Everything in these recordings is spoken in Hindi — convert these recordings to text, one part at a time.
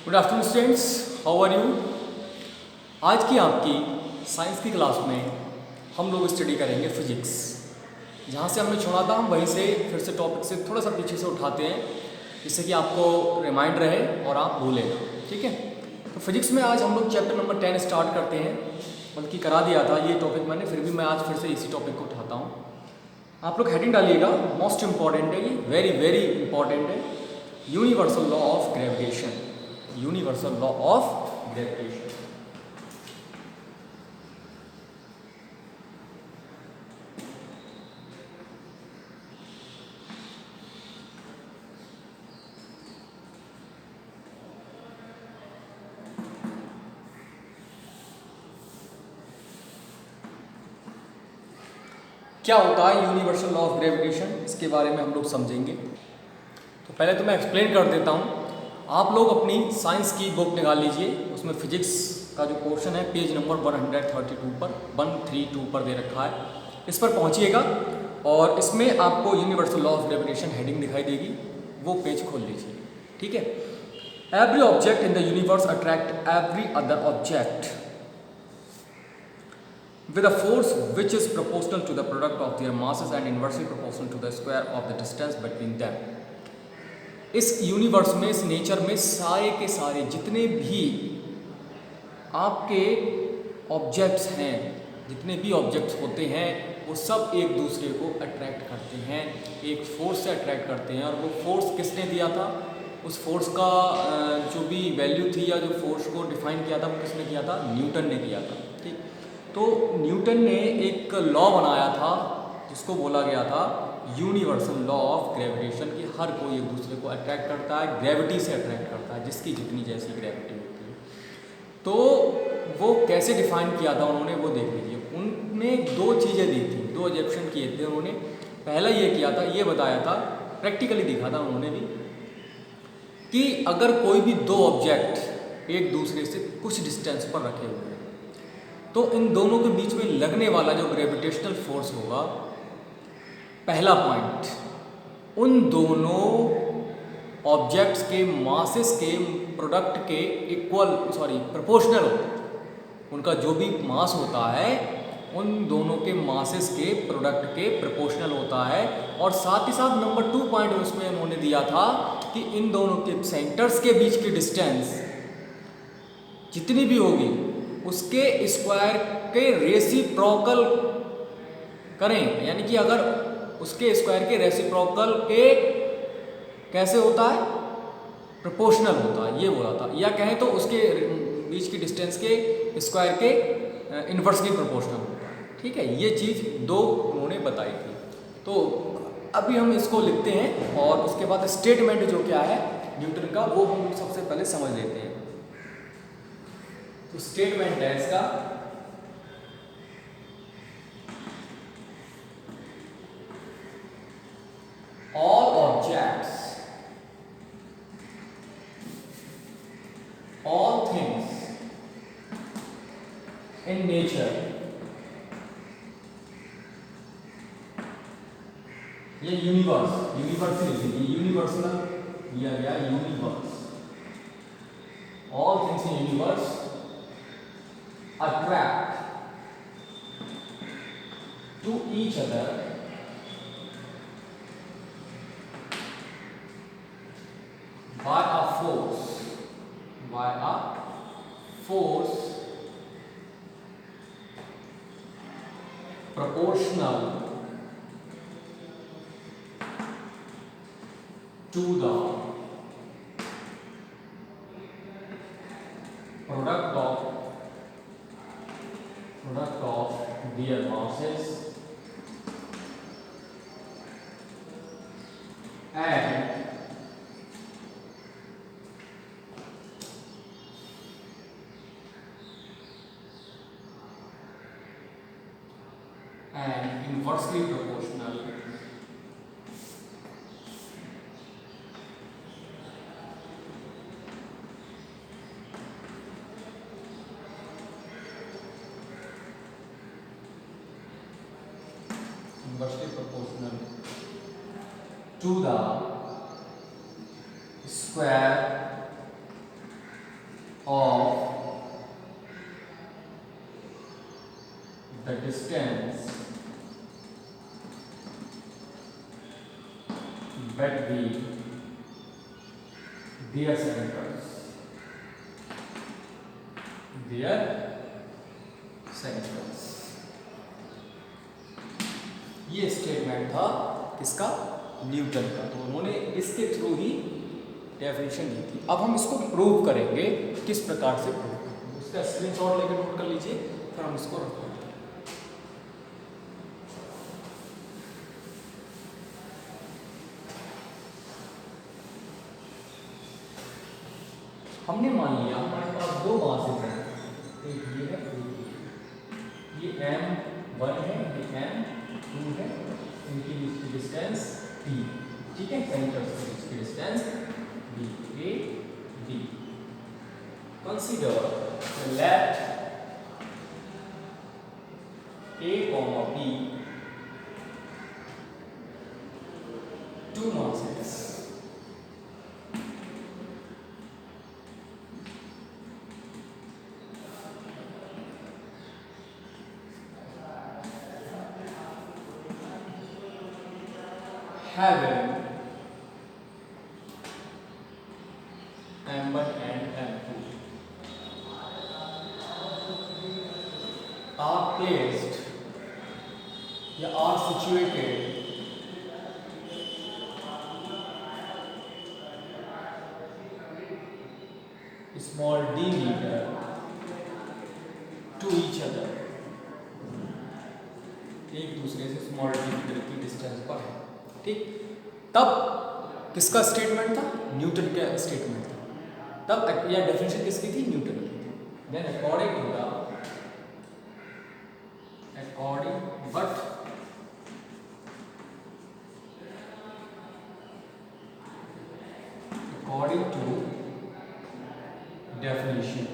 Good afternoon students, how are you. आज की आपकी साइंस की क्लास में हम लोग स्टडी करेंगे फिजिक्स। जहाँ से हमने छोड़ा था हम वहीं से फिर से टॉपिक से थोड़ा सा पीछे से उठाते हैं, जिससे कि आपको रिमाइंड रहे और आप भूलें ना। ठीक है, तो फिजिक्स में आज हम लोग चैप्टर नंबर 10 स्टार्ट करते हैं। बल्कि करा दिया था ये टॉपिक मैंने, फिर भी मैं आज फिर से इसी टॉपिक को उठाता हूँ। आप लोग हेडिंग डालिएगा, मोस्ट इंपॉर्टेंट है ये, वेरी वेरी इंपॉर्टेंट है। Universal law of gravitation, universal law of gravitation. क्या होता है यूनिवर्सल लॉ ऑफ ग्रेविटेशन, इसके बारे में हम लोग समझेंगे। तो पहले तो मैं एक्सप्लेन कर देता हूँ। आप लोग अपनी साइंस की बुक निकाल लीजिए, उसमें फिजिक्स का जो पोर्शन है पेज नंबर 132 पर 132 पर दे रखा है, इस पर पहुँचिएगा और इसमें आपको universal law of gravitation heading दिखाई देगी, वो पेज खोल लीजिए। ठीक है। Every object in the universe attract every other object with a force which is proportional to the product of their masses and inversely proportional to the square of the distance between them। इस यूनिवर्स में, इस नेचर में सारे के सारे जितने भी आपके ऑब्जेक्ट्स हैं, जितने भी ऑब्जेक्ट्स होते हैं, वो सब एक दूसरे को अट्रैक्ट करते हैं, एक फोर्स से अट्रैक्ट करते हैं। और वो फोर्स किसने दिया था, उस फोर्स का जो भी वैल्यू थी या जो फोर्स को डिफाइन किया था वो किसने किया था, न्यूटन ने किया था। ठीक, तो न्यूटन ने एक लॉ बनाया था जिसको बोला गया था यूनिवर्सल लॉ ऑफ ग्रेविटेशन, कि हर कोई एक दूसरे को अट्रैक्ट करता है, ग्रेविटी से अट्रैक्ट करता है, जिसकी जितनी जैसी ग्रेविटी होती है। तो वो कैसे डिफाइन किया था उन्होंने, वो देख लीजिए। उनने दो चीज़ें दी थी, दो ऑब्जेक्शन किए थे उन्होंने। पहला ये किया था, ये बताया था, प्रैक्टिकली दिखा था उन्होंने भी, कि अगर कोई भी दो ऑब्जेक्ट एक दूसरे से कुछ डिस्टेंस पर रखे हुए हैं तो इन दोनों के बीच में लगने वाला जो ग्रेविटेशनल फोर्स होगा, पहला पॉइंट, उन दोनों ऑब्जेक्ट्स के मासेस के प्रोडक्ट के प्रोपोर्शनल होता है। उनका जो भी मास होता है उन दोनों के मासेस के प्रोडक्ट के प्रोपोर्शनल होता है। और साथ ही साथ नंबर 2 पॉइंट उसमें उन्होंने दिया था कि इन दोनों के सेंटर्स के बीच की डिस्टेंस जितनी भी होगी उसके स्क्वायर के रेसिप्रोकल करें, यानी कि अगर उसके स्क्वायर के रेसिप्रोकल के कैसे होता है, प्रोपोर्शनल होता है, ये बोला था। या कहें तो उसके बीच की डिस्टेंस के स्क्वायर के इन्वर्सली प्रोपोर्शनल होता है। ठीक है, ये चीज़ दो उन्होंने बताई थी। तो अभी हम इसको लिखते हैं और उसके बाद स्टेटमेंट जो क्या है न्यूटन का, वो हम सबसे पहले समझ लेते हैं। तो स्टेटमेंट है इसका, all objects, all things in nature, ये यूनिवर्सल लिया गया, universe, all things in universe attract to each other by a force proportional to the product of their masses and inversely proportional to the square of the distance between their centers. ये स्टेटमेंट था किसका? न्यूटन का। तो उन्होंने इसके थ्रू ही डेफिनेशन दी थी। अब हम इसको प्रूव करेंगे, किस प्रकार से प्रूव करेंगे उसका स्क्रीनशॉट लेकर नोट कर लीजिए, फिर हम इसको रखेंगे। हमने मान लिया हमारे पास दो मासेस हैं, एक ये है एक ये m1 है, ये m2 है, इनकी बीच की डिस्टेंस d, ठीक है, सेंटर से बीच की distance d, a d। Consider let a, b two masses having m1 and m2 are placed या are situated small d meter to each other, एक दूसरे से स्मॉल d मीटर की डिस्टेंस पर है, ठीक। तब किसका स्टेटमेंट था? न्यूटन का स्टेटमेंट था। तब यह डेफिनेशन किसकी थी? न्यूटन की थी। Then according to the according to definition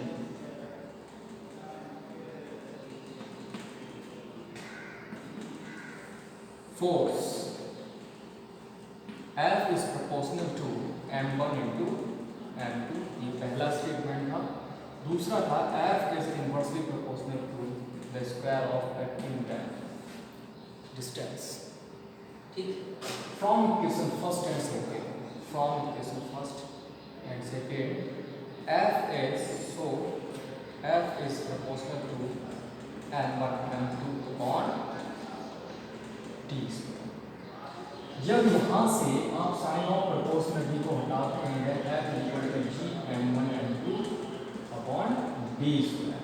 force F is proportional to m1 into m2, ये पहला स्टेटमेंट था। दूसरा था F is inversely proportional to the square of a given distance, ठीक। From equation first and second, F is proportional to m1 m2 upon t square। जब यहाँ से आप साइन ऑफ प्रोपोर्शनलिटी को हटाते हैं, then F equal to g m1 m2 upon d square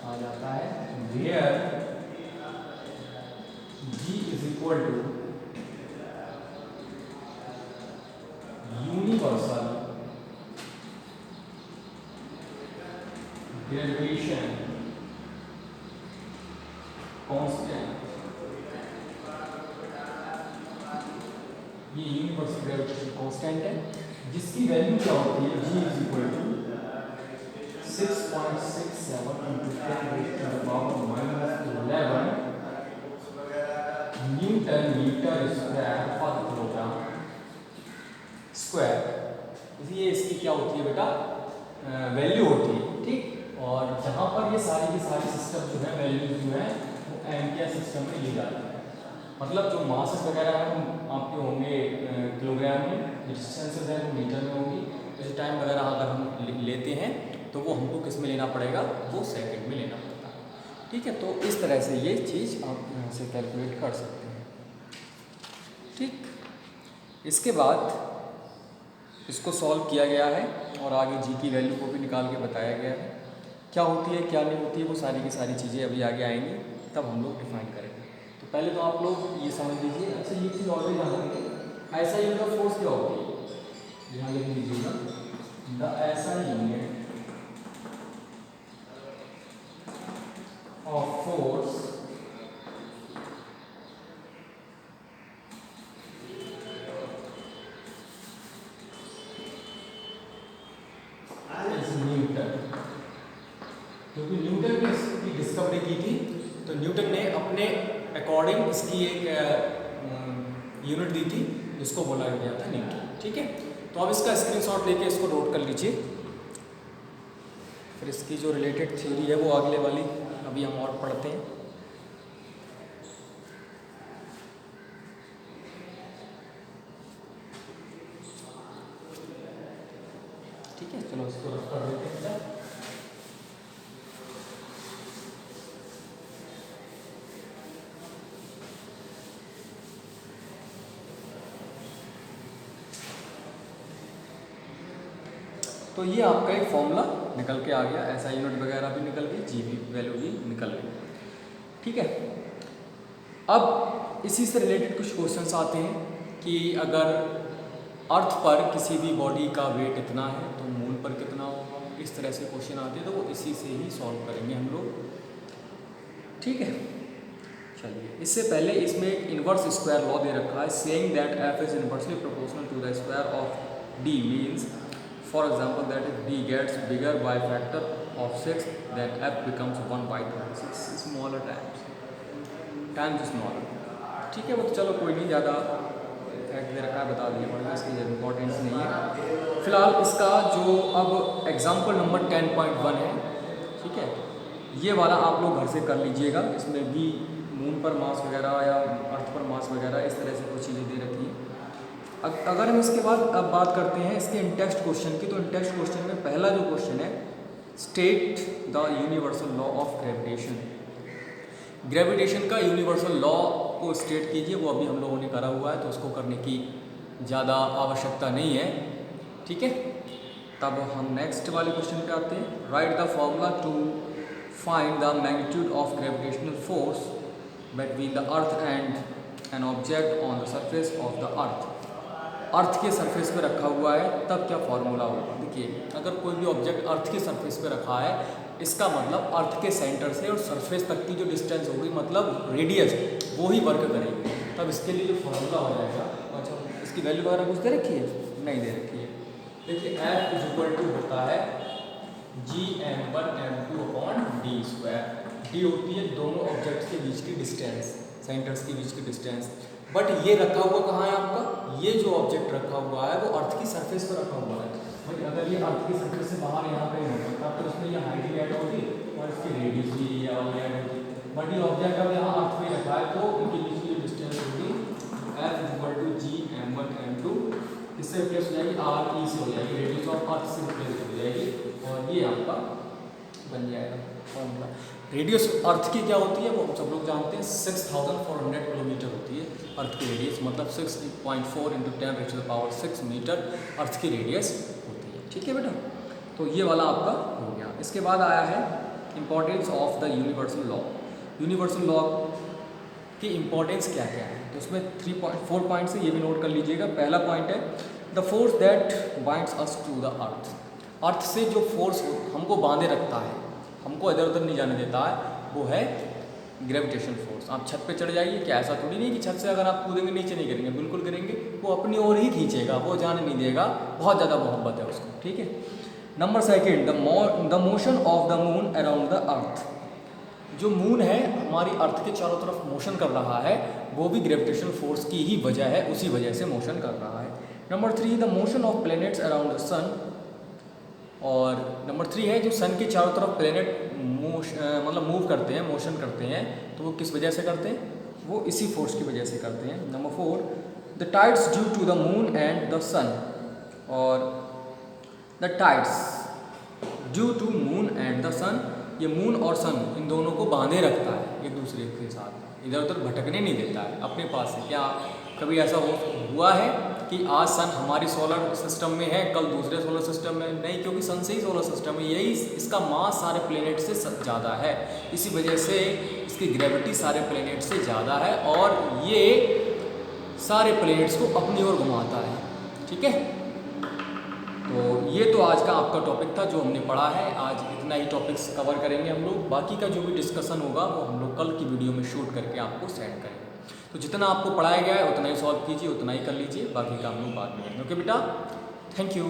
आ जाता है, where g is equal to universal gravitation constant. ये यूनिवर्सल ग्रेविटेशन कांस्टेंट है, जिसकी वैल्यू क्या होती है? g is equal to 6.67 into 10 raised to the power -11 newton metre square पर किलोग्राम स्क्वायर। इसलिए इसकी क्या होती है बेटा? वैल्यू होती है, ठीक। और जहाँ पर ये सारी की सारी सिस्टम जो है वैल्यूज जो है वो एम्पियर सिस्टम में ली जाती है। मतलब जो मासेस वगैरह हैं वो आपके होंगे किलोग्राम में, डिस्टेंसेस हैं वो मीटर में होंगी। जैसे टाइम वगैरह अगर हम लेते हैं तो वो हमको किस में लेना पड़ेगा? वो सेकंड में लेना पड़ता है, ठीक है। तो इस तरह से ये चीज़ आप यहाँ से कैलकुलेट कर सकते हैं, ठीक। इसके बाद इसको सॉल्व किया गया है और आगे जी की वैल्यू को भी निकाल के बताया गया है। क्या होती है क्या नहीं होती है वो सारी की सारी चीज़ें अभी आगे आएंगी, तब हम लोग डिफाइन करेंगे। तो पहले तो आप लोग ये समझ लीजिए। अच्छा, ये चीज़ ऑलरेडी जानते ऐसा यूनिट ऑफ फोर्स क्या होती है? यहाँ लिख लीजिएगा, द ऐसा यूनिट ऑफ फोर्स क्योंकि न्यूटन ने इसकी डिस्कवरी की थी, तो न्यूटन ने अपने अकॉर्डिंग इसकी एक यूनिट दी थी, जिसको बोला गया था न्यूटन, ठीक है। तो अब इसका स्क्रीनशॉट लेके इसको नोट कर लीजिए। फिर इसकी जो रिलेटेड थ्योरी है वो अगले वाली अभी हम और पढ़ते हैं। ठीक है, चलो इसको रख कर देते हैं। तो ये आपका एक फॉर्मूला निकल के आ गया, ऐसा यूनिट वगैरह भी निकल गई, जी भी वैल्यू भी निकल गई। ठीक है, अब इसी से रिलेटेड कुछ क्वेश्चंस आते हैं कि अगर अर्थ पर किसी भी बॉडी का वेट इतना है तो मून पर कितना होगा, इस तरह से क्वेश्चन आते हैं, तो वो इसी से ही सॉल्व करेंगे हम लोग। ठीक है, चलिए इससे पहले इसमें एक इनवर्स स्क्वायर लॉ दे रखा है, saying that f is inversely proportional to the square of d, means for example that if d gets bigger by factor of 6 then f becomes 1 by 26 smaller times smaller। ठीक है, वो तो चलो कोई नहीं, ज़्यादा फैक्ट दे रखा है बता दिया पड़ेगा, इसकी इम्पोर्टेंस नहीं है। फिलहाल इसका जो अब एग्जाम्पल नंबर 10.1 है, ठीक है, ये वाला आप लोग घर से कर लीजिएगा। इसमें भी मून पर मास वगैरह या अर्थ पर मास वगैरह इस तरह से कुछ चीज़ें दे रखी हैं। अगर हम इसके बाद अब बात करते हैं इसके इंटेक्स्ट क्वेश्चन की, तो इंटेक्स्ट क्वेश्चन में पहला जो क्वेश्चन है, state the universal law of gravitation. Gravitation का यूनिवर्सल लॉ को स्टेट कीजिए, वो अभी हम लोगों ने करा हुआ है तो उसको करने की ज़्यादा आवश्यकता नहीं है। ठीक है, तब हम नेक्स्ट वाले क्वेश्चन पे आते हैं। Write the formula to find the magnitude of gravitational force between the earth and an object on the surface of the earth. Earth के सरफेस पे रखा हुआ है तब क्या फॉर्मूला होगा। देखिए, अगर कोई भी ऑब्जेक्ट अर्थ के सरफेस पे रखा है, इसका मतलब अर्थ के सेंटर से और सरफेस तक की जो डिस्टेंस होगी, मतलब रेडियस, वो ही वर्क करेगी। तब इसके लिए जो फॉर्मूला हो जाएगा, अच्छा इसकी वैल्यू वगैरह कुछ दे रखी है, नहीं दे रखी है। देखिए एफ इज इक्वल टू होता है gm1m2/d²। डी होती है दोनों ऑब्जेक्ट्स के बीच की डिस्टेंस, सेंटर्स के बीच की डिस्टेंस। बट ये रखा हुआ कहाँ है आपका, ये जो ऑब्जेक्ट रखा हुआ है वो अर्थ की सरफेस पर रखा हुआ है। भाई अगर ये अर्थ की सरफेस से बाहर यहाँ पे होता तो उसमें ये हाइट ऐड होती और इसकी रेडियस भी ऐड होती। बट ये ऑब्जेक्ट अब यहाँ अर्थ में रखा है तो इनके बीच की डिस्टेंस होगी एफ इक्वल टू gm1m2, इससे रिप्लेस हो जाएगी r e से हो जाएगी, रेडियस ऑफ अर्थ से रिप्लेस हो जाएगी, और ये आपका बन जाएगा फॉर्मूला। रेडियस अर्थ की क्या होती है वो सब लोग जानते हैं, 6400 किलोमीटर होती है अर्थ की रेडियस, मतलब 6.4 × 10⁻⁶ मीटर अर्थ की रेडियस होती है। ठीक है बेटा, तो ये वाला आपका हो गया। इसके बाद आया है importance of the universal law. Universal law की इम्पोर्टेंस क्या क्या है, तो उसमें 4 पॉइंट्स है, ये भी नोट कर लीजिएगा। पहला पॉइंट है the force that binds us to the earth. Earth से जो फोर्स हमको बांधे रखता है, हमको इधर उधर नहीं जाने देता है, वो है ग्रेविटेशन फोर्स। आप छत पे चढ़ जाइए, क्या ऐसा थोड़ी नहीं कि छत से अगर आप कूदेंगे नीचे नहीं गिरेंगे, बिल्कुल गिरेंगे, वो अपनी ओर ही खींचेगा, वो जाने नहीं देगा, बहुत ज़्यादा मोहब्बत है उसको। ठीक है, number second the motion of the moon around the earth. जो मून है हमारी अर्थ के चारों तरफ मोशन कर रहा है, वो भी ग्रेविटेशन फोर्स की ही वजह है, उसी वजह से मोशन कर रहा है। Number 3 the motion of planets around the sun. और नंबर 3 है जो सन के चारों तरफ प्लैनेट मतलब मूव करते हैं, मोशन करते हैं, तो वो किस वजह से करते हैं, वो इसी फोर्स की वजह से करते हैं। Number 4 the tides due to the moon and the sun. और the tides due to moon and the sun, ये मून और सन इन दोनों को बांधे रखता है एक दूसरे के साथ, इधर उधर भटकने नहीं देता है अपने पास से। क्या कभी ऐसा हुआ है कि आज सन हमारे सोलर सिस्टम में है, कल दूसरे सोलर सिस्टम में नहीं, क्योंकि सन से ही सोलर सिस्टम है, यही इसका मास सारे प्लेनेट से ज़्यादा है, इसी वजह से इसकी ग्रेविटी सारे प्लेनेट से ज़्यादा है, और ये सारे प्लेनेट्स को अपनी ओर घुमाता है। ठीक है, तो ये तो आज का आपका टॉपिक था जो हमने पढ़ा है। आज इतना ही टॉपिक्स कवर करेंगे हम लोग, बाकी का जो भी डिस्कशन होगा वो हम लोग कल की वीडियो में शूट करके आपको सेंड करेंगे। तो जितना आपको पढ़ाया गया है उतना ही सॉल्व कीजिए, उतना ही कर लीजिए, बाकी का हम लोग बाद में करेंगे। ओके बेटा, थैंक यू।